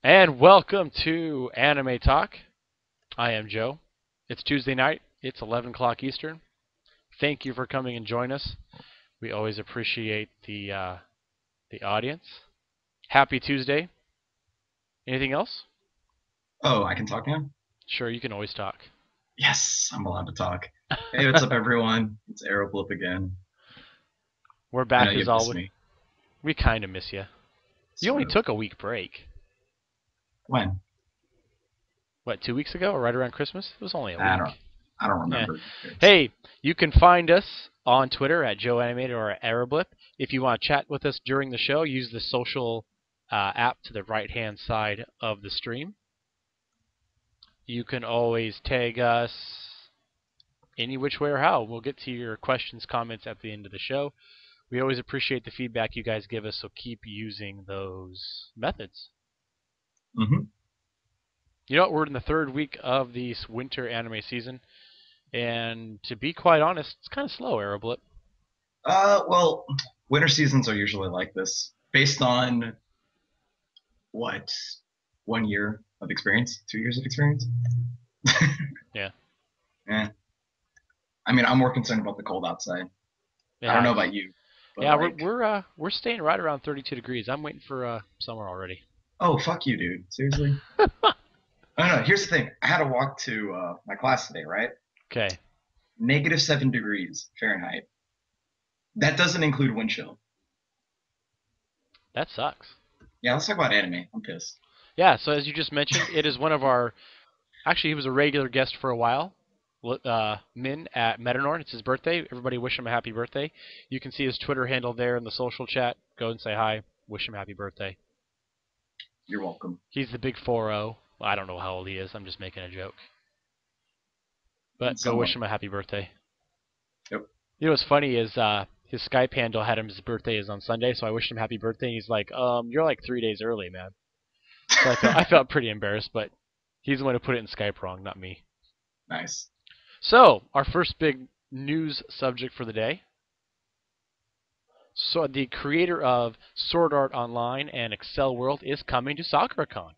And welcome to Anime Talk. I am Joe. It's Tuesday night. It's 11 o'clock Eastern. Thank you for coming and join us. We always appreciate the audience. Happy Tuesday. Anything else? Oh, I can talk now? Sure, you can always talk. Yes, I'm allowed to talk. Hey, what's up, everyone? It's Aeroblip again. We're I know back as you've missed always. me, We kind of miss you. You sort only of. took a week break. When? What, 2 weeks ago or right around Christmas? It was only a I don't, week. I don't Yeah. remember. Who cares? Hey, you can find us on Twitter at JoeAnimated or Aeroblip. If you want to chat with us during the show, use the social app to the right-hand side of the stream. You can always tag us any which way or how. We'll get to your questions, comments at the end of the show. We always appreciate the feedback you guys give us, so keep using those methods. Mm-hmm. You know what? We're in the third week of this winter anime season, and to be quite honest, it's kind of slow, Aeroblip. Well, winter seasons are usually like this, based on what? 1 year of experience? 2 years of experience? Yeah. Eh. I mean, I'm more concerned about the cold outside. I don't Yeah, know it's about you, but Yeah, like, we're staying right around 32 degrees. I'm waiting for summer already. oh, fuck you, dude. Seriously? Oh, no, here's the thing. I had to walk to my class today, right? Okay, -7 degrees Fahrenheit. That doesn't include wind chill. that sucks. Yeah, let's talk about anime. I'm pissed. Yeah, so as you just mentioned, it is one of our. Actually, he was a regular guest for a while. Min at Metanorn. It's his birthday. Everybody wish him a happy birthday. You can see his Twitter handle there in the social chat. Go and say hi. Wish him happy birthday. You're welcome. He's the big 4-0. I don't know how old he is. I'm just making a joke. But go wish Somewhat. him a happy birthday. Yep. You know what's funny is his Skype handle had his birthday is on Sunday, so I wished him happy birthday. And he's like, you're like 3 days early, man. So I felt pretty embarrassed, but he's the one who put it in Skype wrong, not me. Nice. So our first big news subject for the day. So the creator of Sword Art Online and Excel World is coming to SakuraCon.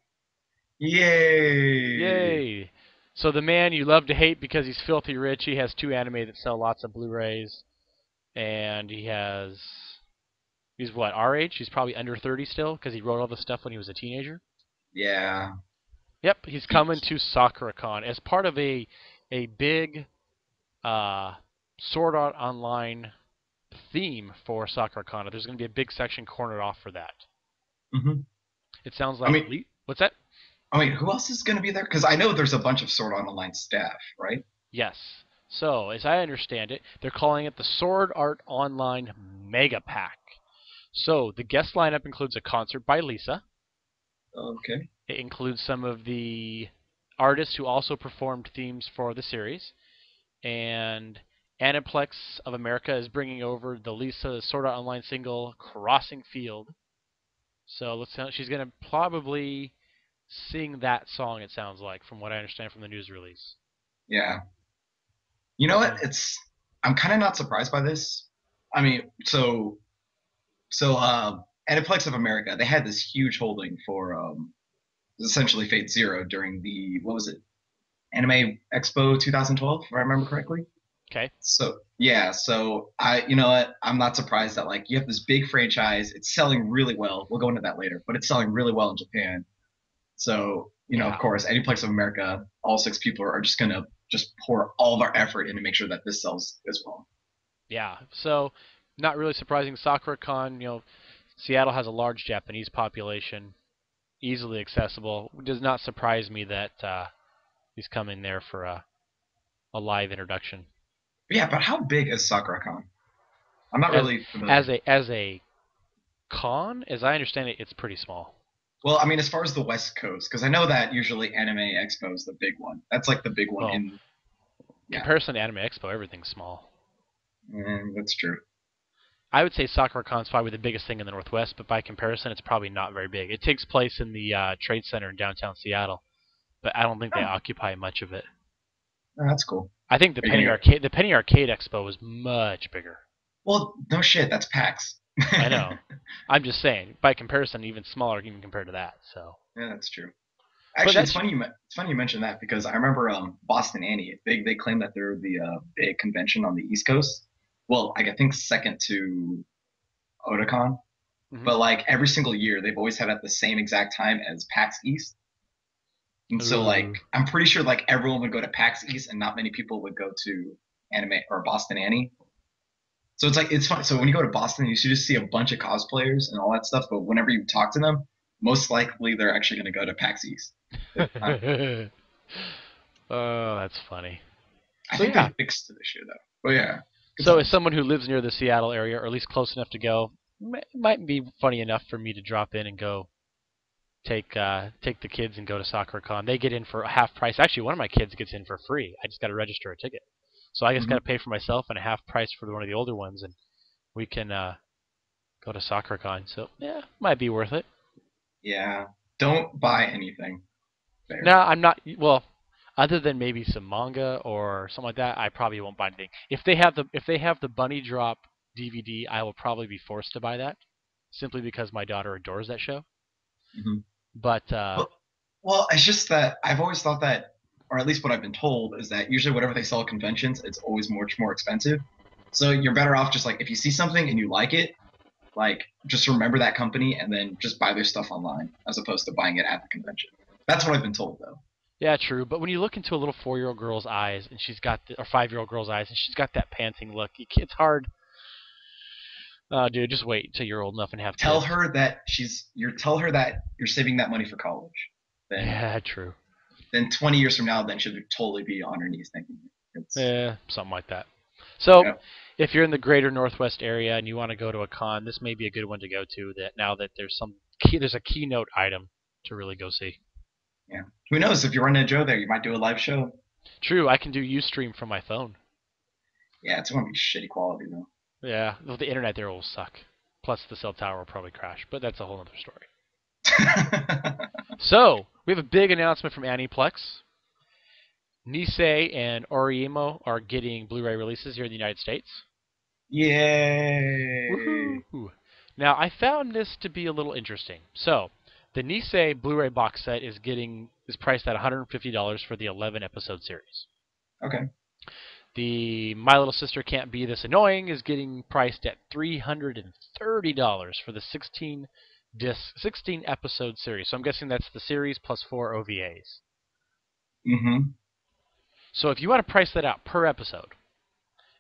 Yay! Yay! So the man you love to hate because he's filthy rich. He has two anime that sell lots of Blu-rays, and he's what, our age? He's probably under 30 still because he wrote all this stuff when he was a teenager. Yeah. Yep, he's He, coming to SakuraCon as part of a big uh, Sword Art Online theme for SakuraCon. There's going to be a big section cornered off for that. hmm It sounds I like mean, what's that? who else is going to be there? Because I know there's a bunch of Sword Art Online staff, right? Yes. So, as I understand it, they're calling it the Sword Art Online Mega Pack. So, the guest lineup includes a concert by Lisa. Okay. It includes some of the artists who also performed themes for the series. And Aniplex of America is bringing over the Lisa Sword Art Online single Crossing Field. So she's going to probably sing that song, it sounds like, from what I understand from the news release. Yeah. You know what? So, I'm kind of not surprised by this. I mean, so Aniplex of America, they had this huge holding for essentially Fate Zero during the, what was it? Anime Expo 2012, if I remember correctly. okay. So yeah, so you know what? I'm not surprised that like you have this big franchise. It's selling really well. We'll go into that later, but it's selling really well in Japan. So of Yeah. course, any place of America, all six people are just gonna just pour all of our effort in to make sure that this sells as well. Yeah. So, not really surprising. SakuraCon, Seattle has a large Japanese population, easily accessible. It does not surprise me that he's coming there for a live introduction. But yeah, but how big is SakuraCon? I'm not As really familiar. as a con, as I understand it, it's pretty small. Well, I mean, as far as the West Coast, because I know that usually Anime Expo is the big one. That's like the big one Well, in yeah, comparison to Anime Expo, everything's small. that's true. I would say SakuraCon's probably the biggest thing in the Northwest, but by comparison, it's probably not very big. It takes place in the Trade Center in downtown Seattle, but I don't think they Oh, occupy much of it. that's cool. I think Are you gonna go? The Penny Arcade Expo was much bigger. Well, no shit, that's PAX. I know. I'm just saying, by comparison, even smaller, even compared to that. So, Yeah, that's true. but Actually, that's it's funny you mentioned that because I remember Boston Annie. They claim that they're the big convention on the East Coast. Well, I think second to Otakon, mhm. but like every single year they've always had it at the same exact time as PAX East. And so like Ooh. I'm pretty sure like everyone would go to PAX East and not many people would go to anime or Boston Annie. So it's like it's fun. So when you go to Boston, you should just see a bunch of cosplayers and all that stuff. But whenever you talk to them, most likely they're actually going to go to PAX East. Oh, that's funny. I So think yeah. they fixed it this year though. But yeah, good So as times. someone who lives near the Seattle area, or at least close enough to go, it might be funny enough for me to drop in and go take the kids and go to SoccerCon. They get in for a half price. Actually, one of my kids gets in for free. I just got to register a ticket. So I just got Hmm. to pay for myself and a half price for one of the older ones, and we can go to SoccerCon. So yeah, might be worth it. Yeah, don't buy anything No, there. I'm not. Well, other than maybe some manga or something like that, I probably won't buy anything. If they have the Bunny Drop DVD, I will probably be forced to buy that, simply because my daughter adores that show. Hmm. But Well, well, it's just that I've always thought that, or at least what I've been told, is that usually whatever they sell at conventions, it's always much more expensive. So you're better off just like if you see something and you like it, like just remember that company and then just buy their stuff online as opposed to buying it at the convention. That's what I've been told though. yeah, true. But when you look into a little 4-year-old girl's eyes, and she's got or 5-year-old girl's eyes, and she's got that panting look, it's hard. Dude, just wait till you're old enough and have Tell kids. her that tell her that you're saving that money for college. Then Yeah, true. 20 years from now, then she'll totally be on her knees thanking you. It's Yeah, something like that. So, yeah. if you're in the greater Northwest area and you want to go to a con, this may be a good one to go to. That now that there's a keynote item to really go see. Yeah. Who knows? If you run into Joe there, you might do a live show. True, I can do UStream from my phone. Yeah, it's gonna be shitty quality though. Yeah, well, the internet there will suck. Plus, the cell tower will probably crash, but that's a whole other story. So, we have a big announcement from Aniplex. Nisei and Oriemo are getting Blu-ray releases here in the United States. Yay! Woohoo! Now, I found this to be a little interesting. So, the Nisei Blu-ray box set is priced at $150 for the 11 episode series. Okay. The My Little Sister Can't Be This Annoying is getting priced at $330 for the 16 episode series. So I'm guessing that's the series plus 4 OVAs. Mm-hmm. So if you want to price that out per episode,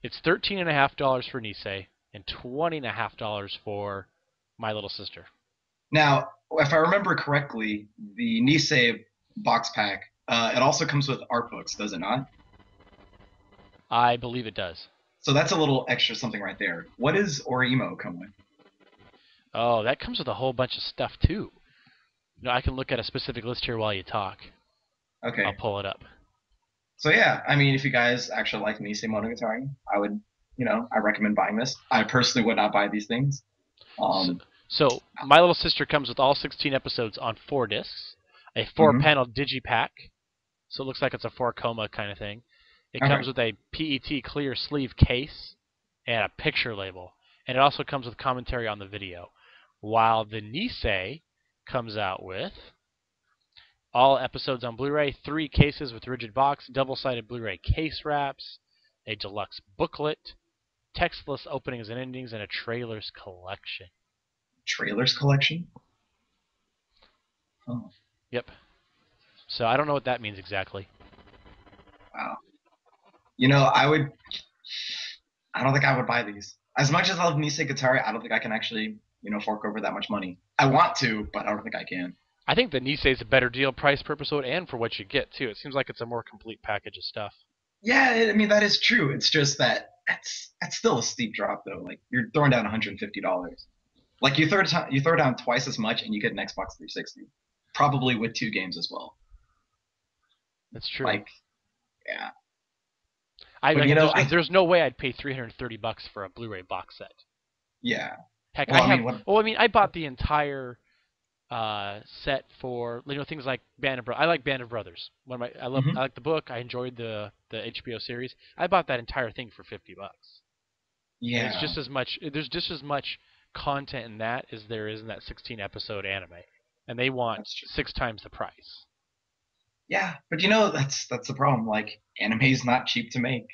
it's $13.50 for Nisei and $20.50 for My Little Sister. Now, if I remember correctly, the Nisei box pack, it also comes with art books, does it not? I believe it does. So that's a little extra something right there. What does Orimo come with? Oh, that comes with a whole bunch of stuff too. I can look at a specific list here while you talk. I'll Okay. pull it up. So yeah, I mean, if you guys actually like Nisei Monogatari, I would, I recommend buying this. I personally would not buy these things. So, Um, so My Little Sister comes with all 16 episodes on 4 discs, a mhm. 4-panel digipack, so it looks like it's a 4-coma kind of thing. It Okay. comes with a PET clear sleeve case and a picture label, and it also comes with commentary on the video. While the Nisei comes out with all episodes on Blu-ray, 3 cases with rigid box, double-sided Blu-ray case wraps, a deluxe booklet, textless openings and endings, and a trailers collection. Trailers collection. Oh, Yep. So I don't know what that means exactly. wow. I would. I don't think I would buy these. As much as I love Nisei Guitar, I don't think I can actually, fork over that much money. I want to, but I don't think I can. I think the Nisei is a better deal, price per episode, and for what you get too. It seems like it's a more complete package of stuff. Yeah, I mean that is true. It's just that that's still a steep drop though. Like you're throwing down $150. Like you throw down twice as much and you get an Xbox 360, probably with 2 games as well. That's true. Like yeah, I but like I there's no way I'd pay $330 for a Blu-ray box set. yeah. Heck, Well, I I have. mean what? Well, I mean, I bought the entire set for things like Band of I like Band of Brothers. I Hmm. like the book. I enjoyed the HBO series. I bought that entire thing for $50, and it's Yeah, just as much. There's just as much content in that as there is in that 16 episode anime, and they want That's true. 6 times the price. Yeah, but you know that's the problem. Like anime is not cheap to make,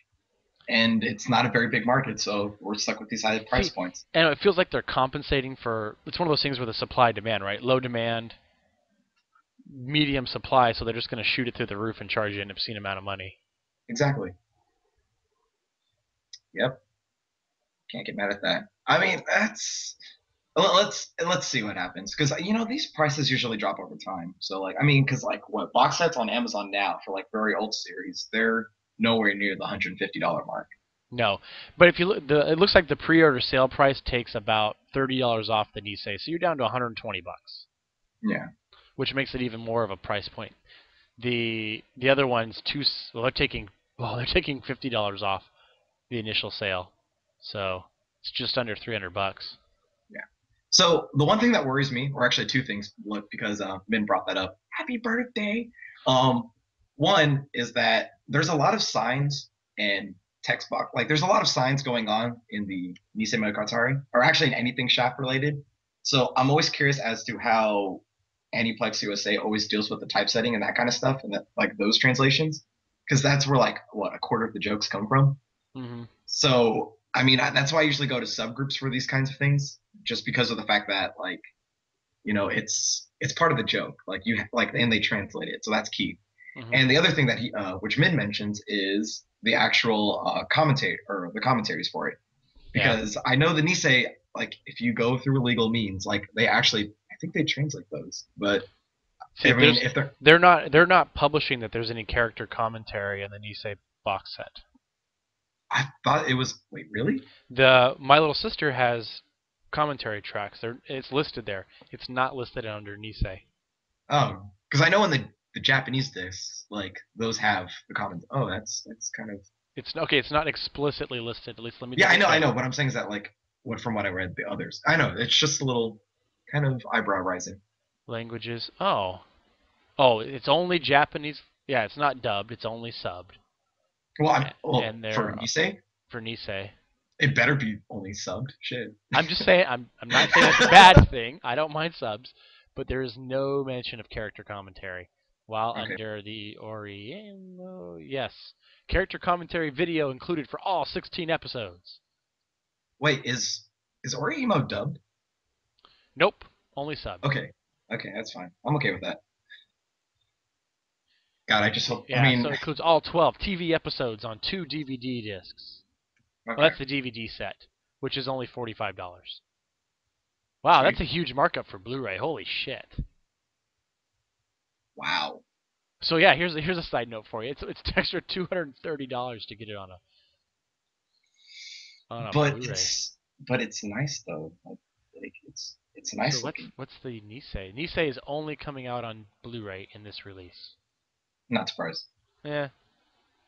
and it's not a very big market, so we're stuck with these high price See, points. and it feels like they're compensating for. It's one of those things where the supply demand, right? Low demand, medium supply, so they're just going to shoot it through the roof and charge you an obscene amount of money. Exactly. Yep. Can't get mad at that. I mean, that's let's see what happens because you know these prices usually drop over time. So like I mean, because like what box sets on Amazon now for like very old series, they're nowhere near the $150 mark. No, but if you look, it looks like the pre-order sale price takes about $30 off the Nisei, so you're down to 120 bucks, Yeah. which makes it even more of a price point. The other ones they're taking $50 off the initial sale, so it's just under 300 bucks. Yeah. So the one thing that worries me, or actually two things, look, because Min brought that up. Happy birthday. Um, One is that there's a lot of signs and text box, like there's a lot of signs going on in the Nisei Monogatari, or actually in anything shaft related. So I'm always curious as to how Aniplex USA always deals with the typesetting and that kind of stuff, and that like those translations, because that's where like what a quarter of the jokes come from. Mm-hmm. So, I mean, that's why I usually go to subgroups for these kinds of things, just because of the fact that, like, you know, it's part of the joke. Like and they translate it, so that's key. Mm-hmm. And the other thing that which Min mentions, is the actual commentate or the commentaries for it, Yeah. because I know the Nisei, like, if you go through legal means, like, they actually, I think they translate those, but See, I mean, if they're, they're not publishing that there's any character commentary in the Nisei box set. I thought it was, wait, really? The My Little Sister has commentary tracks. It's listed there. It's not listed under Nisei. Because I know in the Japanese discs, like those have the comments. Oh, that's kind of, It's okay. It's not explicitly listed. At least let me yeah, double I check. know. What I'm saying is that, like, what from what I read, the others, I know it's just a little kind of eyebrow raising. Languages. Oh, it's only Japanese. Yeah, it's not dubbed. It's only subbed. Well, And for they're Nisei, for Nisei. it better be only subbed. Shit. I'm just saying. I'm not saying it's a bad thing. I don't mind subs, but there is no mention of character commentary. While Okay. under the Oriental, yes, character commentary video included for all 16 episodes. Wait, is Orihimo dubbed? Nope, only subbed. Okay. Okay, that's fine. I'm okay with that. God, I just hope. I Yeah, mean, so it includes all 12 TV episodes on 2 DVD discs. Well, okay. that's the DVD set, which is only $45. Wow, Sweet. that's a huge markup for Blu-ray. Holy shit. Wow. So yeah, here's a side note for you. It's an extra $230 to get it on a But Blu-ray. it's nice though. Like it's nice So looking. what's the Nisei? Nisei is only coming out on Blu-ray in this release. Not surprised. Yeah.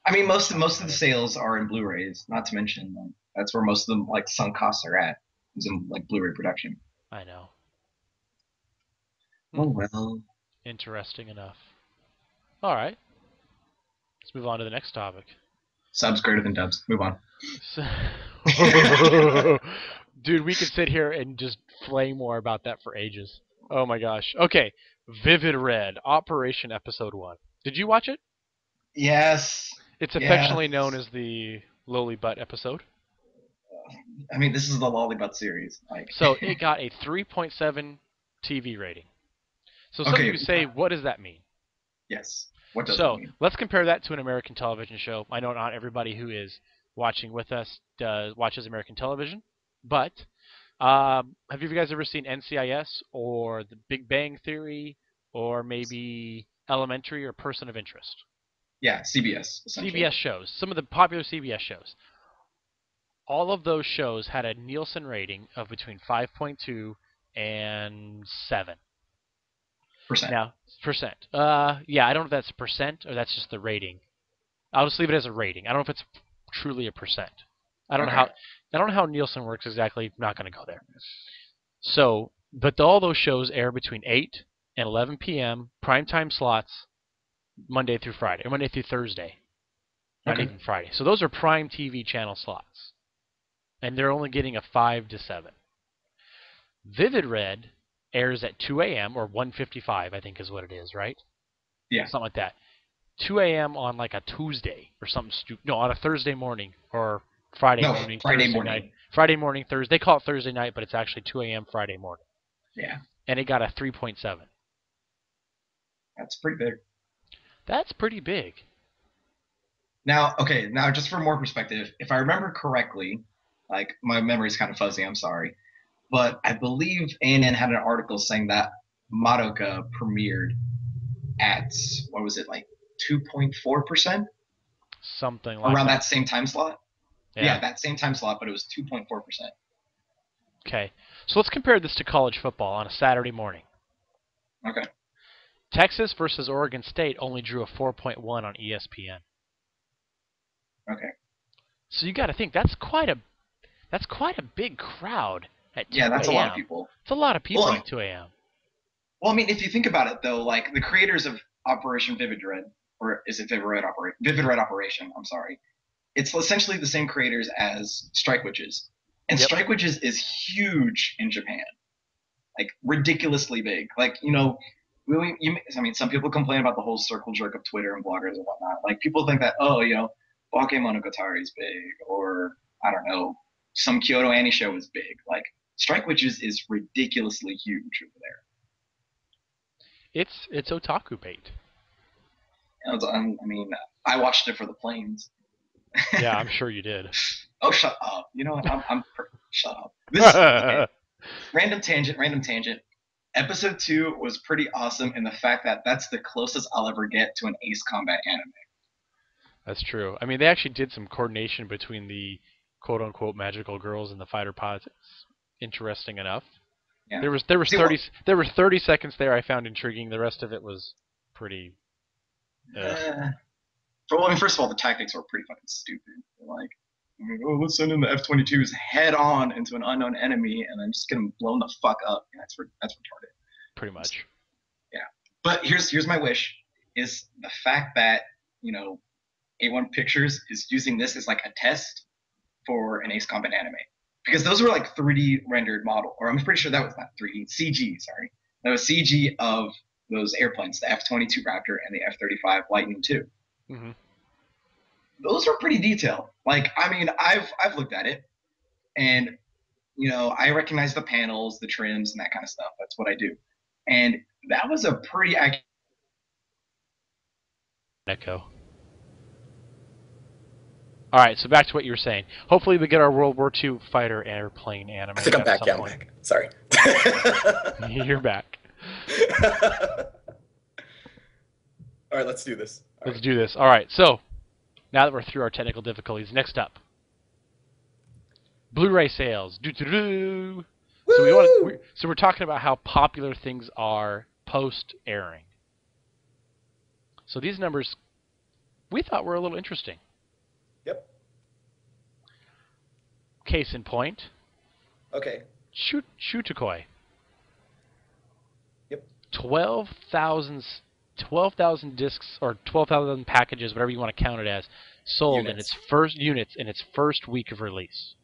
I mean, most of the sales are in Blu-rays. Not to mention, like, that's where most of them like sunk costs are at. Is in like Blu-ray production. I know. Oh well. Interesting enough. All right. Let's move on to the next topic. Subs greater than dubs. Move on. So, dude, we could sit here and just flame more about that for ages. Oh my gosh. Okay. Vivid Red, Operation Episode 1. Did you watch it? Yes. It's Yes. affectionately known as the Lowly Butt episode. I mean, this is the Lollipop series. Like, So it got a 3.7 TV rating. So some of okay. you say, what does that mean? Yes. What does So it mean? let's compare that to an American television show. I know not everybody who is watching with us watches American television, but have you guys ever seen NCIS or The Big Bang Theory or maybe Elementary or Person of Interest? Yeah, CBS. Essentially. CBS shows, some of the popular CBS shows. All of those shows had a Nielsen rating of between 5.2 and 7. Percent. Now, percent. Yeah, I don't know if that's a percent or that's just the rating. I'll just leave it as a rating. I don't know if it's truly a percent. I don't Okay. know how Nielsen works exactly. I'm not going to go there. So, but all those shows air between 8 and 11 p.m. primetime slots, Monday through Friday, or Monday through Thursday, not Okay. even Friday. So those are prime TV channel slots, and they're only getting a 5 to 7. Vivid Red airs at 2 a.m. or 1:55, I think is what it is, right? Yeah. Something like that. 2 a.m. on like a Tuesday or something stupid. No, on a Thursday morning or Friday No, morning, Friday Thursday night. morning. Friday morning, Thursday. They call it Thursday night, but it's actually 2 a.m. Friday morning. Yeah. And it got a 3.7. That's pretty big. That's pretty big. Now, okay, now just for more perspective, if I remember correctly, like my memory's kind of fuzzy, I'm sorry, but I believe ANN had an article saying that Madoka premiered at what was it, like 2.4%? Something like Around that. that same time slot? Yeah. Yeah, that same time slot, but it was 2.4%. Okay. So let's compare this to college football on a Saturday morning. Okay. Texas versus Oregon State only drew a 4.1 on ESPN. Okay. So you got to think that's quite a big crowd at 2 Yeah, that's a lot of a.m. people. It's a lot of people Well, at 2 a.m. well, I mean, if you think about it, though, like the creators of Operation Vivid Red, or is it Vivid Red Operation? I'm sorry. It's essentially the same creators as Strike Witches, and Yep. Strike Witches is huge in Japan, like ridiculously big. Like I mean, some people complain about the whole circle jerk of Twitter and bloggers and whatnot. Like people think that Bakemonogatari is big, or I don't know, some Kyoto Annie show is big. Like Strike Witches is ridiculously huge over there. It's otaku bait. I mean, I watched it for the planes. Yeah, I'm sure you did. Oh, shut up! You know what? Shut up. This okay. Random tangent. Random tangent. Episode 2 was pretty awesome in the fact that that's the closest I'll ever get to an Ace Combat anime. That's true. I mean, they actually did some coordination between the quote-unquote magical girls and the fighter pilots. It's interesting enough. Yeah. There were 30 seconds there I found intriguing. The rest of it was pretty. Well, I mean, first of all, the tactics were pretty fucking stupid. Like, oh, let's send in the F-22s head on into an unknown enemy, and then just get them blown the fuck up. Yeah, that's retarded. Pretty much. Yeah, but here's my wish: is the fact that A1 Pictures is using this as like a test for an Ace Combat anime, because those were like 3D rendered model, or I'm pretty sure that was not 3D, CG. Sorry, that was CG of those airplanes, the F-22 Raptor and the F-35 Lightning II. Mm-hmm. Those are pretty detailed. Like, I mean, I've looked at it, and I recognize the panels, the trims, and that kind of stuff. That's what I do, and that was a pretty accurate. Echo. All right, so back to what you were saying. Hopefully, we get our World War II fighter airplane anime. I think I'm back. Yeah, I'm back. Sorry. You're back. All right, let's do this. Let's do this. All right, so now that we're through our technical difficulties, next up, Blu-ray sales. Doo-doo-doo. So we're talking about how popular things are post-airing. So these numbers, we thought were a little interesting. Yep. Case in point. Okay. Shutakoi. Yep. 12,000 discs or 12,000 packages, whatever you want to count it as, sold in its first week of release.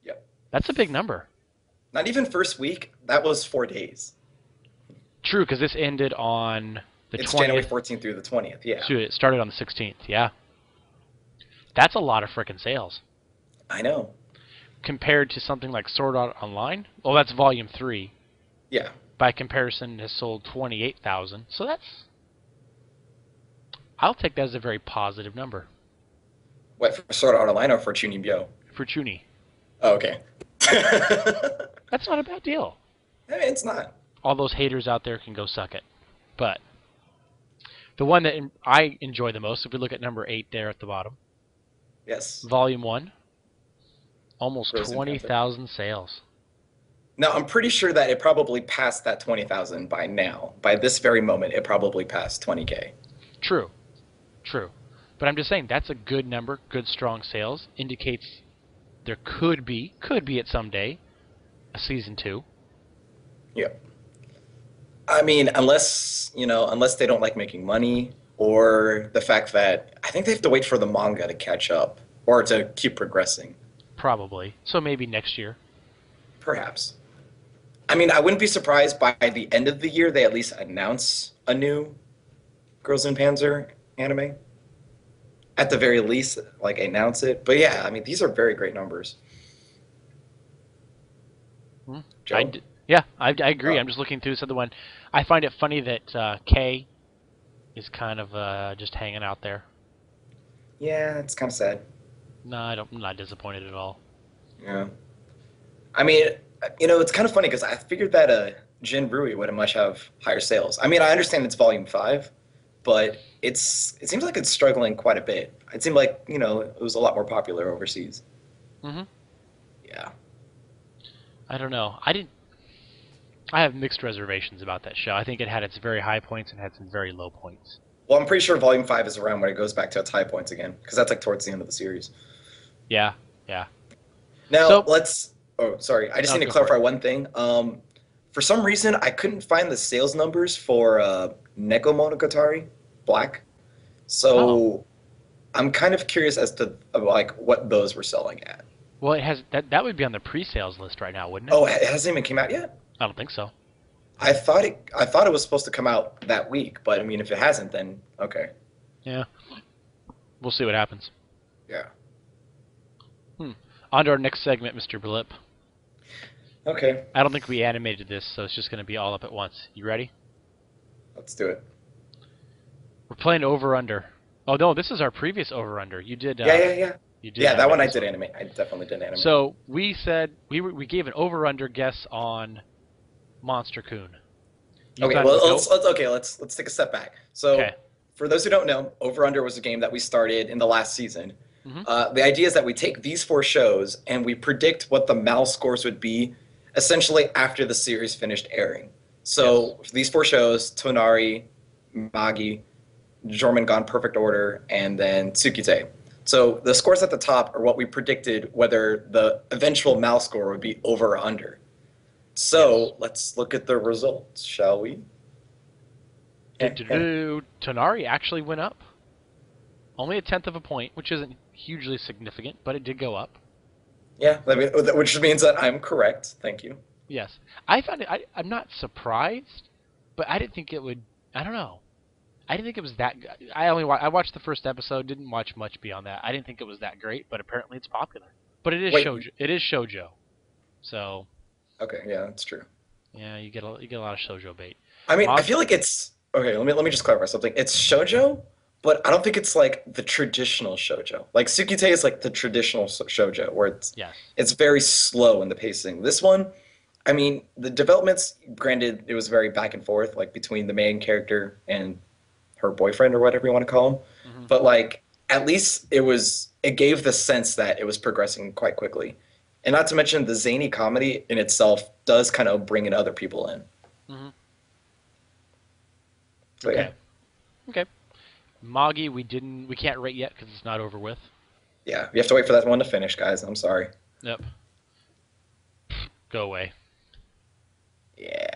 Yep. That's a big number. Not even first week. That was 4 days. True, because this ended on the 20th. It's January 14th through the 20th. Yeah. Shoot, it started on the 16th. Yeah. That's a lot of frickin' sales. I know. Compared to something like Sword Art Online, well, that's Volume 3. Yeah. By comparison, has sold 28,000. So that's... I'll take that as a very positive number. What, for Sword Art Online or for Chunibyo? For Chuni. Oh, okay. That's not a bad deal. I mean, it's not. All those haters out there can go suck it. But the one that I enjoy the most, if we look at number 8 there at the bottom. Yes. Volume 1. Almost Frozen 20,000 sales. No, I'm pretty sure that it probably passed that 20,000 by now. By this very moment, it probably passed 20K. True. But I'm just saying, that's a good number, good strong sales. Indicates there could be at some day, a season 2. Yep. I mean, unless they don't like making money, or the fact that I think they have to wait for the manga to catch up, or to keep progressing. Probably. So maybe next year. Perhaps. I mean, I wouldn't be surprised by the end of the year they at least announce a new Girls in Panzer anime. At the very least, like announce it. But yeah, I mean, these are very great numbers. Hmm. Joe? Yeah, I agree. Oh, I'm just looking through this other one. I find it funny that K is kind of just hanging out there. yeah, it's kind of sad. No, I'm not disappointed at all. Yeah. I mean, it's kind of funny because I figured that Jin Rui would much have higher sales. I mean, I understand it's volume 5, but it seems like it's struggling quite a bit. It seemed like, it was a lot more popular overseas. Hmm. Yeah. I don't know. I have mixed reservations about that show. I think it had its very high points and had some very low points. Well, I'm pretty sure volume 5 is around when it goes back to its high points again because that's like towards the end of the series. Yeah, yeah. Now, So, oh, sorry. I just no, need to go for clarify it. one thing. For some reason, I couldn't find the sales numbers for Neko Monogatari Black. Oh, So I'm kind of curious as to like what those were selling at. well, it has that would be on the pre-sales list right now, wouldn't it? Oh, it hasn't even came out yet. I don't think so. I thought it was supposed to come out that week, but I mean, if it hasn't, then okay. Yeah, we'll see what happens. Yeah. On to our next segment, Mr. Blip. Okay. I don't think we animated this, so it's just going to be all up at once. You ready? Let's do it. We're playing over under. Oh no, this is our previous over under. You did. Yeah. You did. Yeah, that one I this did animate. I definitely did animate. So we said we gave an over under guess on Monster Coon. You Okay, got well to go? let's take a step back. So Okay. for those who don't know, Over Under was a game that we started in the last season. Mhm. The idea is that we take these 4 shows and we predict what the MAL scores would be, essentially after the series finished airing. So these 4 shows: Tonari, Magi, Jormungand Perfect Order, and then Tsukite. So the scores at the top are what we predicted whether the eventual MAL score would be over or under. So let's look at the results, shall we? Tonari actually went up. Only a tenth of a point, which isn't hugely significant, but it did go up. Yeah, which means that I'm correct. Thank you. Yes, I found it. I'm not surprised, but I didn't think it would. I don't know. I didn't think it was that. I watched the first episode. Didn't watch much beyond that. I didn't think it was that great, but apparently it's popular. But it is Wait. shoujo. It is shoujo. So Okay, yeah, that's true. yeah, you get a lot of shoujo bait. I mean, I Mon- feel like it's okay. Let me just clarify something. It's shojo, but I don't think it's like the traditional shojo. Like Tsukite is like the traditional shojo, where it's yes. it's very slow in the pacing. This one, I mean, the developments, granted, it was very back and forth, like between the main character and her boyfriend or whatever you want to call him. Hmm. But like, at least it gave the sense that it was progressing quite quickly. And not to mention the zany comedy in itself does kind of bring in other people in. Hmm. So Okay. Okay. Magi, we can't rate yet because it's not over with. yeah, you have to wait for that one to finish, guys. I'm sorry. Yep. Go away. Yeah.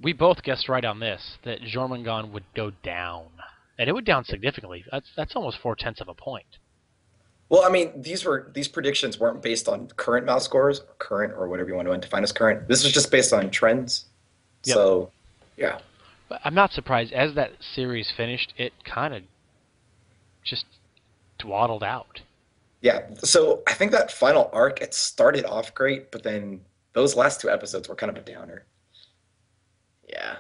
We both guessed right on this that Jormungand would go down, and it would down significantly. That's almost 4/10 of a point. Well, I mean, these predictions weren't based on current mouse scores, or current or whatever you want to define as current. This was just based on trends. Yep. So, yeah. But I'm not surprised. As that series finished, it kind of just dwaddled out. Yeah. So I think that final arc, it started off great, but then those last 2 episodes were kind of a downer. Yeah.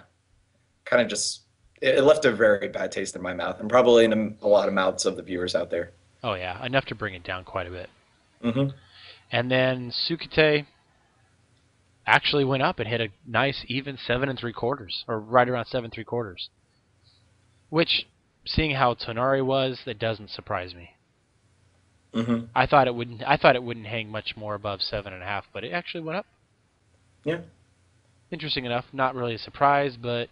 Kind of just it left a very bad taste in my mouth, and probably in a lot of mouths of the viewers out there. Oh yeah, enough to bring it down quite a bit. Mm-hmm. And then Tsukite actually went up and hit a nice even 7 3/4, or right around 7 3/4. Which, seeing how Tonari was, that doesn't surprise me. Mm-hmm. I thought it wouldn't hang much more above 7.5, but it actually went up. Yeah. Interesting enough. Not really a surprise, but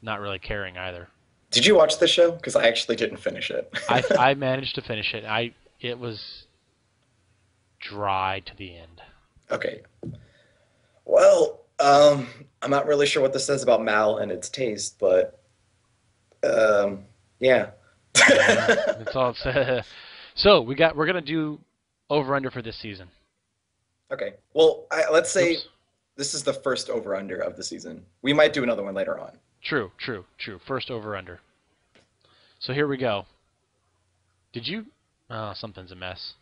not really caring either. Did you watch this show? Because I actually didn't finish it. I managed to finish it. It was dry to the end. Okay. Well, I'm not really sure what this says about Mal and its taste, but yeah. That's all it says. So we're gonna do over under for this season. Okay. Well, let's say Oops. this is the first over under of the season. We might do another one later on. True. First over under. So here we go. Did you? Oh, something's a mess.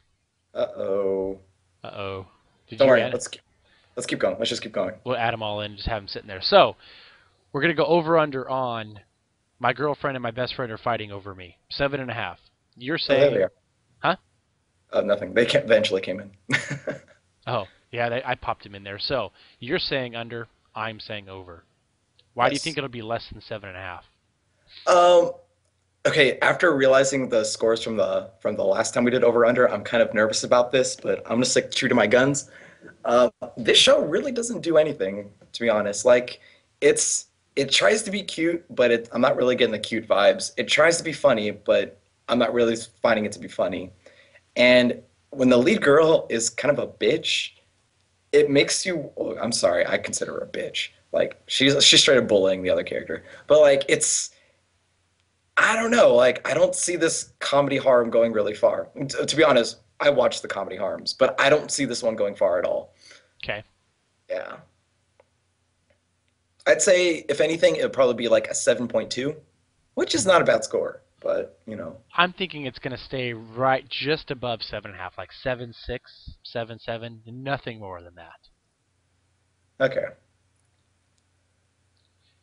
Uh-oh. Uh-oh. Did Don't you worry. add? Let's keep going. Let's just keep going. We'll add them all in, just have them sitting there. So we're gonna go over under on my girlfriend and my best friend are fighting over me. 7.5. You're Oh, there they saying, are. huh? Nothing. They eventually came in. Oh, yeah, I popped him in there. So you're saying under, I'm saying over. Why do you Yes. think it'll be less than 7.5? Okay, after realizing the scores from the last time we did over under, I'm kind of nervous about this, but I'm gonna stick true to my guns. This show really doesn't do anything, to be honest. Like, it tries to be cute, but I'm not really getting the cute vibes. It tries to be funny, but I'm not really finding it to be funny. And when the lead girl is kind of a bitch, it makes you. Oh, I'm sorry, I consider her a bitch. Like, she's straight up bullying the other character, but like I don't know. Like, I don't see this comedy harm going really far. To be honest, I watch the comedy harms, but I don't see this one going far at all. Okay. Yeah. I'd say, if anything, it would probably be like a 7.2, which is not a bad score, but, you know. I'm thinking it's going to stay right just above 7.5, like 7.6, 7.7, nothing more than that. Okay.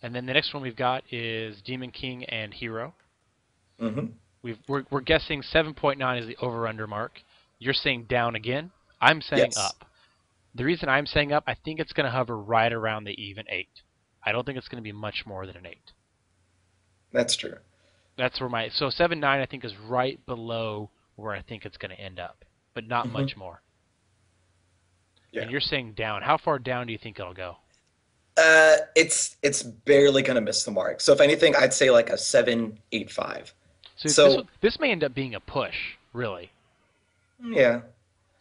And then the next one we've got is Demon King and Hero. Mm-hmm. We're guessing 7.9 is the over-under mark. You're saying down again. I'm saying Yes. up. The reason I'm saying up, I think it's going to hover right around the even 8. I don't think it's going to be much more than an 8. That's true. That's where so 7.9 I think is right below where I think it's going to end up, but not much more. Yeah. And you're saying down. How far down do you think it'll go? It's barely gonna miss the mark. So if anything, I'd say like a 7.85. So this may end up being a push, really. Yeah.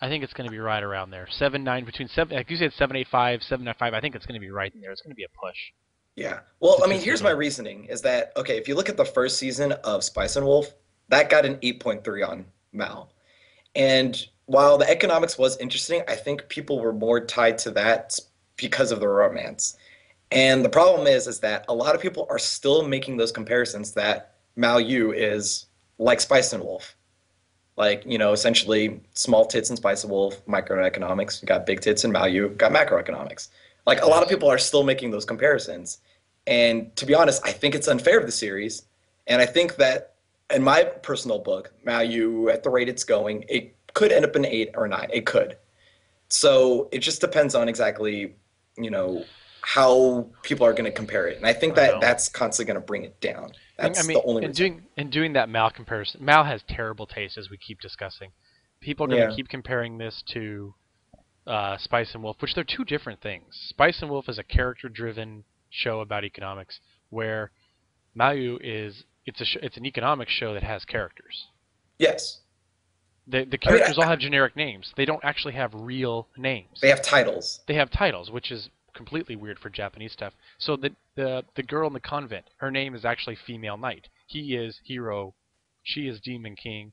I think it's going to be right around there. 7.9 between 7, like you said, 7.85, 7.95. I think it's going to be right there. It's going to be a push. Yeah. Well, I mean, here's my reasoning: is that okay? If you look at the first season of Spice and Wolf, that got an 8.3 on Mal, and while the economics was interesting, I think people were more tied to that because of the romance. And the problem is that a lot of people are still making those comparisons that Mal Yu is like Spice and Wolf. Like, you know, essentially small tits in Spice and Wolf, microeconomics. You got big tits in Mal Yu, got macroeconomics. Like, a lot of people are still making those comparisons. And to be honest, I think it's unfair to the series. And I think that in my personal book, Mal Yu, at the rate it's going, it could end up in 8 or 9. It could. So it just depends on exactly, you know, how people are going to compare it. And I think that that's constantly going to bring it down. That's the only reason. Doing that Mal comparison, Mal has terrible taste, as we keep discussing. People are going to keep comparing this to Spice and Wolf, which they're two different things. Spice and Wolf is a character-driven show about economics, where Mal Yu is it's an economics show that has characters. Yes. The characters all have generic names. They don't actually have real names. They have titles. They have titles, which is completely weird for Japanese stuff. So the girl in the convent, her name is actually Female Knight. He is Hero. She is Demon King.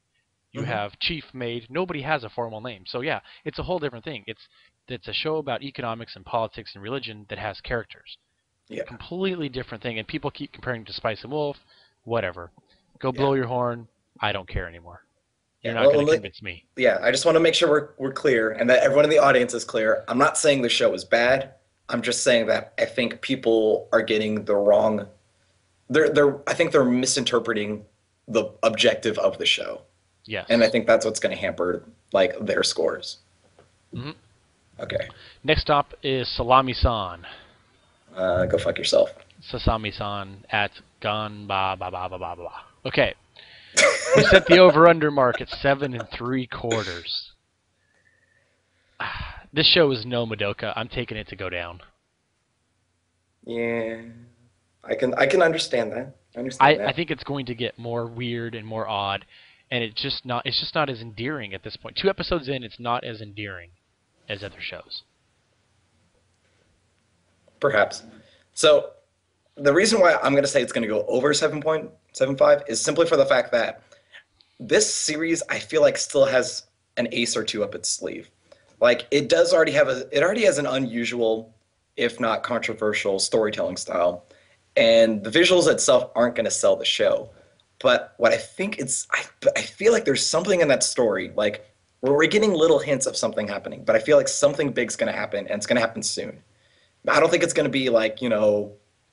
You have Chief Maid. Nobody has a formal name. So yeah, it's a whole different thing. It's a show about economics and politics and religion that has characters. Yeah. Completely different thing. And people keep comparing it to Spice and Wolf. Whatever. Go blow your horn. I don't care anymore. You're not going to convince me. Yeah, I just want to make sure we're clear and that everyone in the audience is clear. I'm not saying the show is bad. I'm just saying that I think people are getting the wrong. I think they're misinterpreting the objective of the show. Yes. And I think that's what's going to hamper like their scores. Mm-hmm. Okay. Next up is Salami-san. Go fuck yourself. Sasami-san at Gan ba ba ba ba ba ba. Okay. We set the over-under mark at 7 3/4. This show is no Madoka. I'm taking it to go down. Yeah, I can understand that. I think it's going to get more weird and more odd, and it's just not as endearing at this point. 2 episodes in, it's not as endearing as other shows. Perhaps. So the reason why I'm going to say it's going to go over 7.75 is simply for the fact that this series, I feel like, still has an ace or two up its sleeve. Like, it already has an unusual if not controversial, storytelling style. And the visuals itself aren't going to sell the show. But what I think I feel like there's something in that story, like where we're getting little hints of something happening, but I feel like something big's going to happen, and it's going to happen soon. I don't think it's going to be like,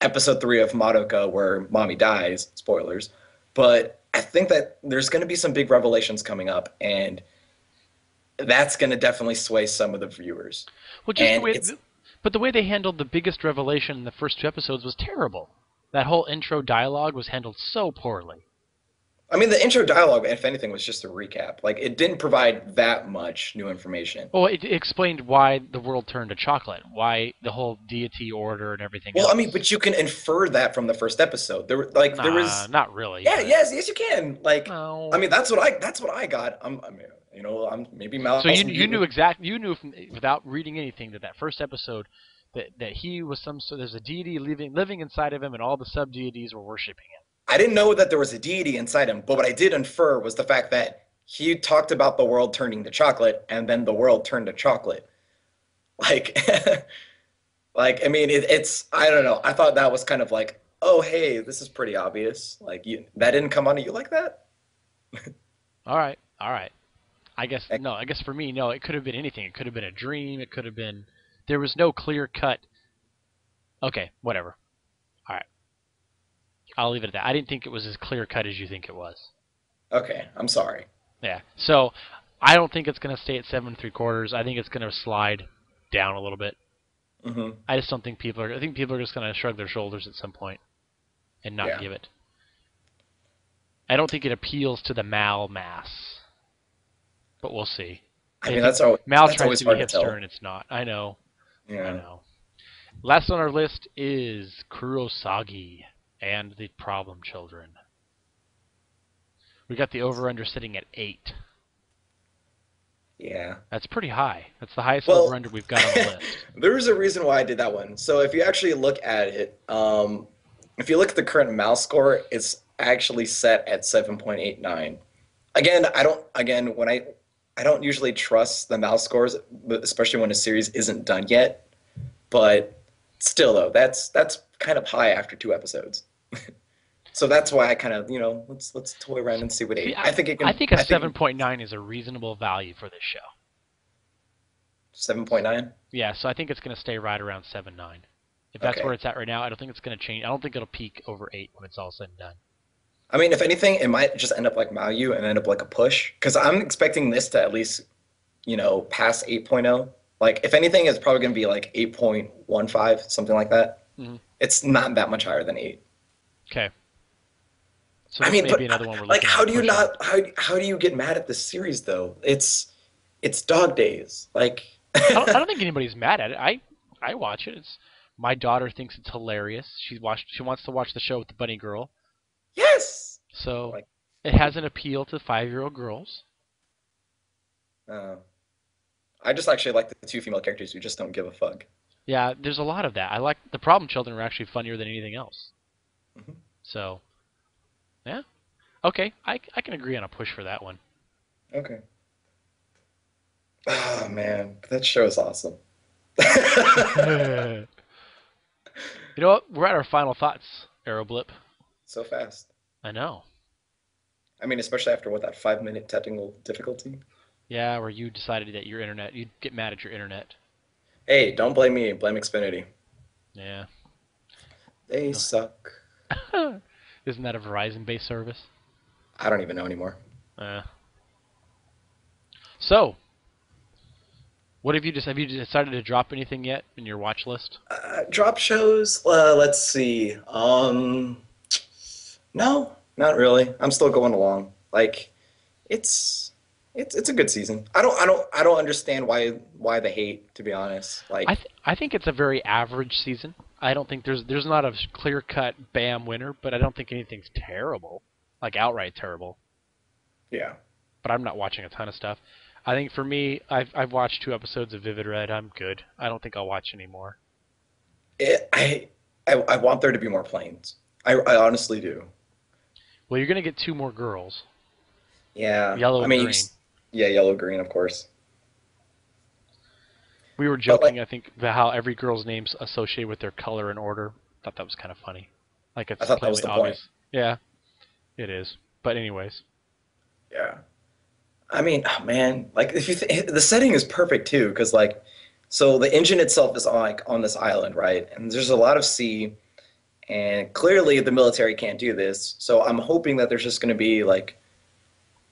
episode 3 of Madoka where mommy dies, spoilers, but I think that there's going to be some big revelations coming up, and that's going to definitely sway some of the viewers. Well, And it's but the way they handled the biggest revelation in the first 2 episodes was terrible. That whole intro dialogue was handled so poorly. I mean, the intro dialogue, if anything, was just a recap. Like, it didn't provide that much new information. Well, it explained why the world turned to chocolate, why the whole deity order and everything else. Well, I mean, but you can infer that from the first episode. There was not really. Yeah, but... yes, you can. Like, no. I mean, that's what I got. I'm maybe Mal. So you knew without reading anything that first episode that he was there's a deity living inside of him, and all the sub deities were worshiping him. I didn't know that there was a deity inside him, but what I did infer was the fact that he talked about the world turning to chocolate, and then the world turned to chocolate. Like, I mean, it's I don't know. I thought that was kind of like, oh, hey, this is pretty obvious. Like, that didn't come onto you like that? All right. I guess for me, no. It could have been anything. It could have been a dream. It could have been. There was no clear cut. Okay, whatever. All right. I'll leave it at that. I didn't think it was as clear cut as you think it was. Okay, I'm sorry. Yeah. So I don't think it's going to stay at 7 3/4. I think it's going to slide down a little bit. Mm-hmm. I just don't think people are. I think people are just going to shrug their shoulders at some point and not give it. I don't think it appeals to the Mal mass, but we'll see. I mean, that's tries to be hipster and it's not. I know. Yeah. I know. Last on our list is Kurosagi and the Problem Children. We got the over-under sitting at 8. Yeah. That's pretty high. That's the highest over-under we've got on the list. There's a reason why I did that one. So if you actually look at it, if you look at the current mouse score, it's actually set at 7.89. Again, I don't usually trust the mouse scores, especially when a series isn't done yet. But still, though, that's kind of high after 2 episodes. So that's why I kind of, let's toy around and see what 8. I think a 7.9 is a reasonable value for this show. 7.9? Yeah, so I think it's going to stay right around 7.9. If that's where it's at right now, I don't think it's going to change. I don't think it'll peak over 8 when it's all said and done. I mean, if anything, it might just end up like Mayu and end up like a push. Because I'm expecting this to at least, pass 8.0. Like, if anything, it's probably going to be like 8.15, something like that. Mm-hmm. It's not that much higher than 8. Okay. So I mean, maybe another one we're looking how do you not? How do you get mad at this series though? It's Dog Days. Like, I don't think anybody's mad at it. I watch it. My daughter thinks it's hilarious. She wants to watch the show with the bunny girl. Yes. So it has an appeal to 5-year-old girls. I just actually like the 2 female characters who just don't give a fuck. Yeah, there's a lot of that. I like the Problem Children are actually funnier than anything else. Mm-hmm. So, yeah. Okay, I can agree on a push for that one. Okay. Oh, man. That show is awesome. You know what? We're at our final thoughts, Aeroblip. So fast. I know. I mean, especially after that 5-minute technical difficulty. Yeah, where you decided that you'd get mad at your internet. Hey, don't blame me. Blame Xfinity. Yeah. They suck. Isn't that a Verizon-based service? I don't even know anymore. So, what have you decided to drop anything yet in your watch list? Drop shows? Let's see. No, not really. I'm still going along. Like, it's a good season. I don't understand why the hate, to be honest. Like, I think it's a very average season. I don't think there's not a clear-cut bam winner, but I don't think anything's terrible, like outright terrible. Yeah. But I'm not watching a ton of stuff. I think for me, I've watched 2 episodes of Vivid Red. I'm good. I don't think I'll watch any more. I want there to be more planes. I honestly do. Well, you're gonna get 2 more girls. Yeah. Yellow and green. Yeah, yellow green, of course. We were But joking, like, I think, about how every girl's name's associated with their color and order. Thought that was kind of funny. Like I it's thought that was plainly the point. obvious. Yeah, it is. But anyways, Yeah. I mean, oh, man, like if you the setting is perfect too, because like, so the engine itself is on this island, right? And there's a lot of sea, and clearly the military can't do this. So I'm hoping that there's just going to be like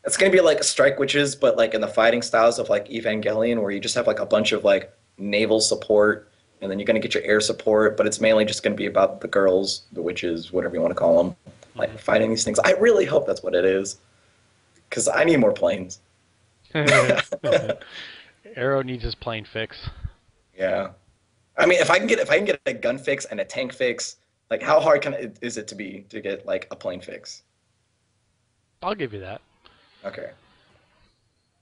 it's going to be like Strike Witches, but like in the fighting styles of like Evangelion, where you just have like a bunch of like naval support, and then you're going to get your air support, but it's mainly just going to be about the girls, the witches, whatever you want to call them, like fighting these things. I really hope that's what it is, because I need more planes. Arrow needs his plane fix. Yeah. I mean, if I can get a gun fix and a tank fix, like how hard is it to get like a plane fix? I'll give you that. Okay.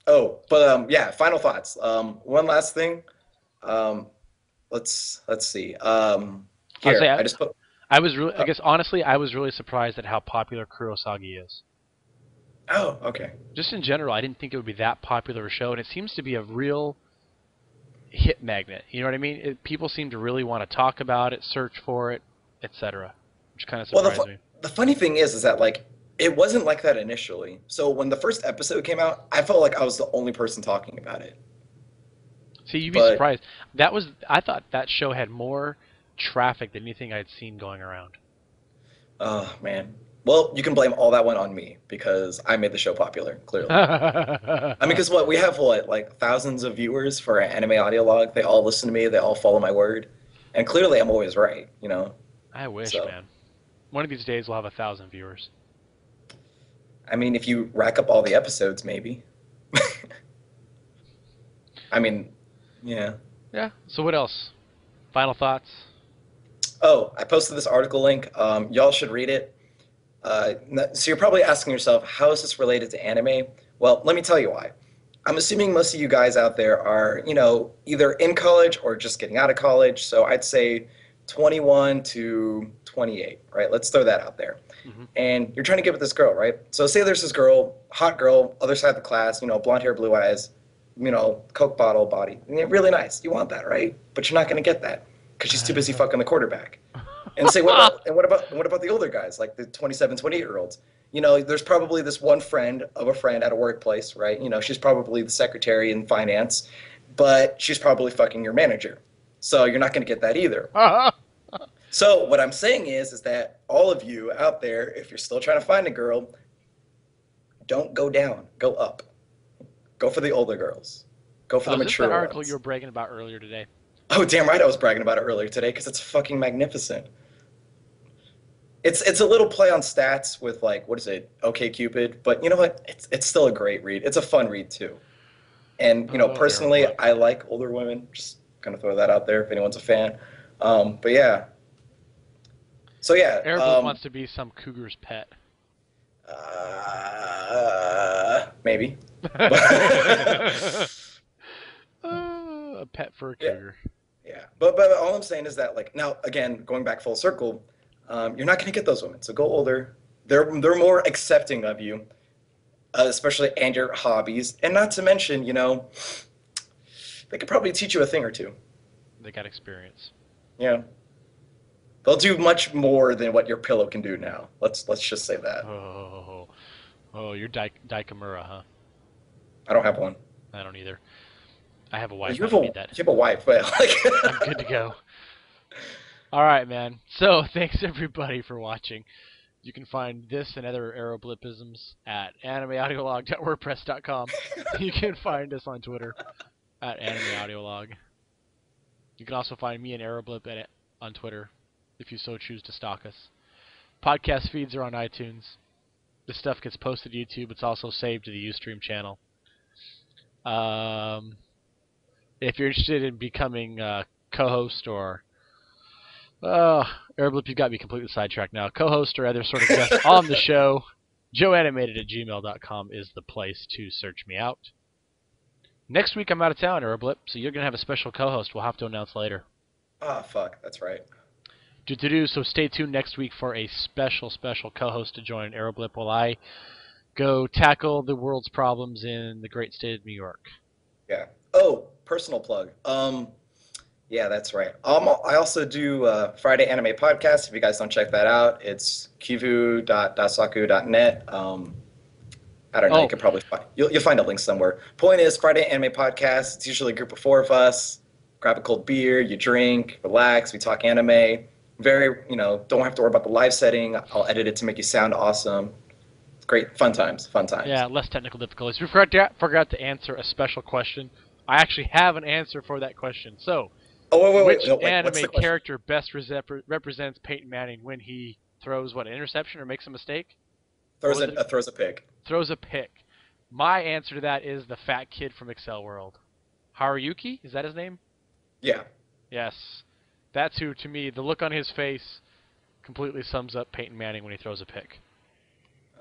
Oh, but yeah. Final thoughts. One last thing. Um, let's see. I'll say Here I just put. I was really, I Uh, guess honestly, I was really surprised at how popular Kurosagi is. oh, okay. Just in general, I didn't think it would be that popular a show, and it seems to be a real hit magnet. You know what I mean? People seem to really want to talk about it, search for it, etc., which kind of Well, surprised me. the funny thing is that like it wasn't like that initially. So when the first episode came out, I felt like I was the only person talking about it. See, you'd be But surprised. I thought that show had more traffic than anything I'd seen going around. oh man. Well, you can blame all that one on me because I made the show popular, clearly. I mean, because what we have like thousands of viewers for an anime audio log. They all listen to me. They all follow my word, and clearly I'm always right. You know. I wish, So man. One of these days we'll have 1,000 viewers. I mean, if you rack up all the episodes, maybe. I mean, yeah. Yeah. So what else? Final thoughts? Oh, I posted this article link. Y'all should read it. So you're probably asking yourself, how is this related to anime? Well, let me tell you why. I'm assuming most of you guys out there are, either in college or just getting out of college. So I'd say 21 to 28, right? Let's throw that out there. Hmm. And you're trying to get with this girl, right? So say there's this girl, hot girl, other side of the class, blonde hair, blue eyes, Coke bottle body. Really nice. You want that, right? But you're not going to get that because she's too busy fucking the quarterback. And say, what about the older guys, like the 27, 28-year-olds? There's probably this one friend of a friend at a workplace, right? She's probably the secretary in finance, but she's probably fucking your manager. So you're not going to get that either. So what I'm saying is that all of you out there, if you're still trying to find a girl, don't go down, go up. Go for the older girls. Go for the Is this mature that article ones. you were bragging about earlier today? Oh, damn right, I was bragging about it earlier today because it's fucking magnificent. It's a little play on stats with like what is it, OK Cupid, but you know what? It's still a great read. It's a fun read too. And Oh, personally, Aeroblip. I like older women. Just gonna throw that out there if anyone's a fan. But yeah. So yeah. Aeroblip wants to be some cougar's pet. Maybe. A pet for a Yeah. cougar. Yeah. But all I'm saying is that like now again going back full circle, you're not gonna get those women. So go older. They're more accepting of you, especially and your hobbies, and not to mention they could probably teach you a thing or two. They got experience. Yeah. They'll do much more than what your pillow can do now. Let's just say that. You're Daikamura, huh? I don't have one. I don't either. I have a wife. You I have don't a need that. you have a wife, but like I'm good to go. All right, man. So thanks everybody for watching. You can find this and other Aeroblipisms at animeaudiolog.wordpress.com. You can find us on Twitter at animeaudiolog. You can also find me and Aeroblip on Twitter if you so choose to stalk us. Podcast feeds are on iTunes. This stuff gets posted to YouTube. It's also saved to the Ustream channel. If you're interested in becoming a co-host or Aeroblip, you got me completely sidetracked now. Co-host or other sort of guest on the show, JoeAnimated at gmail.com is the place to search me out. Next week I'm out of town, Aeroblip, so you're going to have a special co-host we'll have to announce later. fuck, that's right. So stay tuned next week for a special co-host to join Aeroblip while I go tackle the world's problems in the great state of New York. Yeah. Oh, personal plug. Yeah, that's right. I also do Friday Anime Podcast. If you guys don't check that out, it's kivu.dasaku.net. I don't know. You Oh, could probably you'll find a link somewhere. Point is, Friday Anime Podcast. It's usually a group of 4 of us. Grab a cold beer, you drink, relax. We talk anime. Very, don't have to worry about the live setting. I'll edit it to make you sound awesome. It's great, fun times, fun times. yeah, less technical difficulties. We forgot to answer a special question. I actually have an answer for that question. So, Oh which wait. What's anime the question? character best represents Peyton Manning when he throws an interception or makes a mistake? Throws a pick. Throws a pick. My answer to that is the fat kid from Excel World. Haruyuki? Is that his name? Yeah. Yes. That's who, to me, the look on his face completely sums up Peyton Manning when he throws a pick.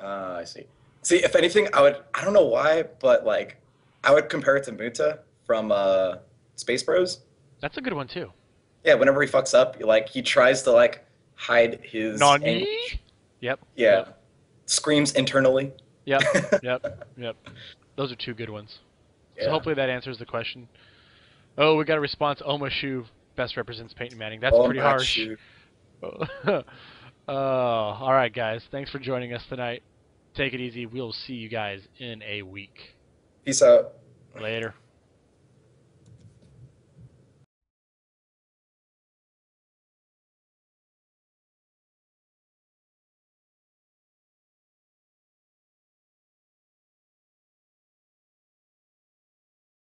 I see. See, if anything, I don't know why, but I would compare it to Muta from Space Bros. That's a good one, too. Yeah, whenever he fucks up, he tries to hide his Nani? anguish. Yep. Yeah. Yep. Screams internally. Yep. Yep. Those are 2 good ones. Yeah. So hopefully that answers the question. Oh, we got a response. Omashu best represents Peyton Manning. That's pretty harsh. All right, guys. Thanks for joining us tonight. Take it easy. We'll see you guys in a week. Peace out. Later.